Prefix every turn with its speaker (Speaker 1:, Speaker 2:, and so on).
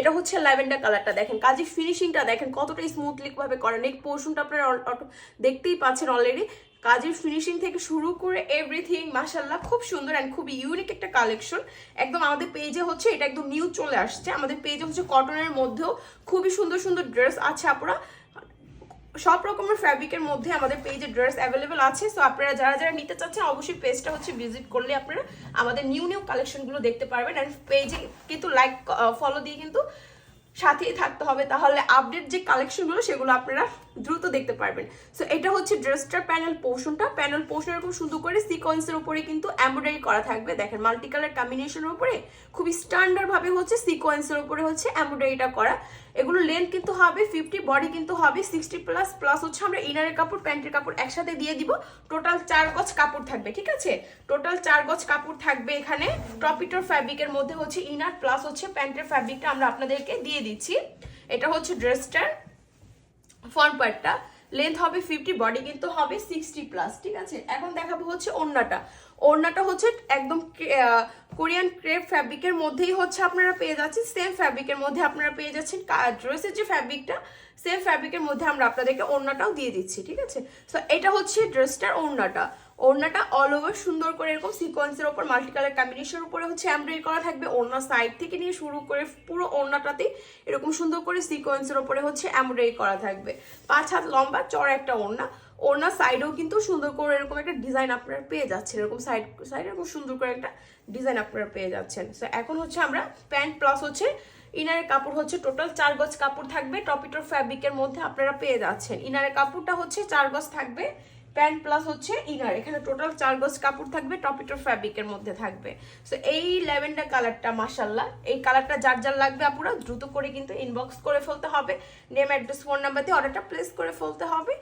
Speaker 1: এটা হচ্ছে ল্যাভেন্ডার কালারটা, দেখেন কাজের ফিনিশিংটা দেখেন কতটা স্মুথলি ভাবে করা। নেক পোর্শনটা আপনারা দেখতেই পাচ্ছেন অলরেডি, কাজের ফিনিশিং থেকে শুরু করে এভরিথিং মাশাআল্লাহ খুব সুন্দর অ্যান্ড খুব ইউনিক একটা কালেকশন। একদম আমাদের পেজে হচ্ছে এটা একদম নিউ চলে আসছে। আমাদের পেজে হচ্ছে কটনের মধ্যেও খুবই সুন্দর সুন্দর ড্রেস আছে আপুরা, সব রকমের ফ্যাব্রিকের মধ্যে আমাদের পেজে ড্রেস অ্যাভেলেবেল আছে। সো আপনারা যারা যারা নিতে চাচ্ছেন অবশ্যই পেজটা হচ্ছে ভিজিট করলে আপনারা আমাদের নিউ নিউ কালেকশনগুলো দেখতে পারবেন। অ্যান্ড পেজে কিন্তু লাইক ফলো দিয়ে কিন্তু সাথেই থাকতে হবে, তাহলে আপডেট যে কালেকশনগুলো সেগুলো আপনারা দ্রুত দেখতে পারবেন। সো এটা হচ্ছে ড্রেসটার প্যানেল পোর্শনটা। প্যানেল পোর্শন এরকম সুন্দর করে সিকোয়েন্সের উপরে কিন্তু এমব্রয়ডারি করা থাকবে। দেখেন মাল্টি কালার কম্বিনেশনের উপরে খুবই স্ট্যান্ডার্ড ভাবে হচ্ছে সিকোয়েন্সের উপরে হচ্ছে এমব্রয়ডারিটা করা। এগুলো লেন্থ কিন্তু হবে 50, বডি কিন্তু হবে 60 প্লাস। প্লাস হচ্ছে আমরা ইনারের কাপড় প্যান্টের কাপড় একসাথে দিয়ে দিব। টোটাল 4 গজ কাপড় থাকবে, ঠিক আছে? টোটাল 4 গজ কাপড় থাকবে এখানে। টপিটোর ফ্যাব্রিকের মধ্যে হচ্ছে ইনার প্লাস হচ্ছে প্যান্টের ফ্যাব্রিকটা আমরা আপনাদেরকে দিয়ে দিচ্ছি। এটা হচ্ছে ড্রেসটার ফ্রন্ট পার্টটা, লেন্থ হবে 50, বডি কিন্তু হবে 60 প্লাস, ঠিক আছে? এখন দেখাবো হচ্ছে ওড়নাটা। ওড়নাটা হচ্ছে একদম কোরিয়ান ক্রেপ ফ্যাব্রিকের মধ্যেই হচ্ছে আপনারা পেয়ে যাচ্ছেন, সেম ফ্যাব্রিকের মধ্যে আপনারা পেয়ে যাচ্ছেন ড্রেসের যে ফ্যাব্রিকটা সেম ফ্যাব্রিকের মধ্যে আমরা আপনাদেরকে ওড়নাটাও দিয়ে দিচ্ছি, ঠিক আছে? সো এটা হচ্ছে ড্রেসটার ওড়নাটা। ওড়নাটা অল ওভার সুন্দর করে এরকম সিকোয়েন্সের উপর মাল্টি কালার কম্বিনেশনের উপরে হচ্ছে এমব্রয়ডারি করা থাকবে। ওড়না সাইড থেকে নিয়ে শুরু করে পুরো ওড়নাটাতে এরকম সুন্দর করে সিকোয়েন্সের উপরে হচ্ছে এমব্রয়ডারি করা থাকবে। 5 হাত লম্বা চড়া একটা ওড়না। ওড়না সাইডেও কিন্তু সুন্দর করে এরকম একটা ডিজাইন আপনারা পেয়ে যাচ্ছেন, এরকম সাইড এরকম সুন্দর করে একটা ডিজাইন আপনারা পেয়ে যাচ্ছেন। সো এখন হচ্ছে আমরা প্যান্ট প্লাস হচ্ছে ইনারের কাপড় হচ্ছে টোটাল 4 গজ কাপড় থাকবে। টপিটোর ফ্যাব্রিকের মধ্যে আপনারা পেয়ে যাচ্ছেন। ইনারের কাপড়টা হচ্ছে 4 গজ থাকবে, প্যান্ট প্লাস হচ্ছে ইনার, এখানে টোটাল 4 গজ কাপড় থাকবে, টপিটোর ফ্যাব্রিকের মধ্যে থাকবে। সো এই ল্যাভেন্ডার কালারটা মাশাআল্লাহ, এই কালারটা যার যার লাগবে আপুরা দ্রুত করে কিন্তু ইনবক্স করে ফেলতে হবে। নেম, অ্যাড্রেস, ফোন নাম্বার দিয়ে অর্ডারটা প্লেস করে ফেলতে হবে।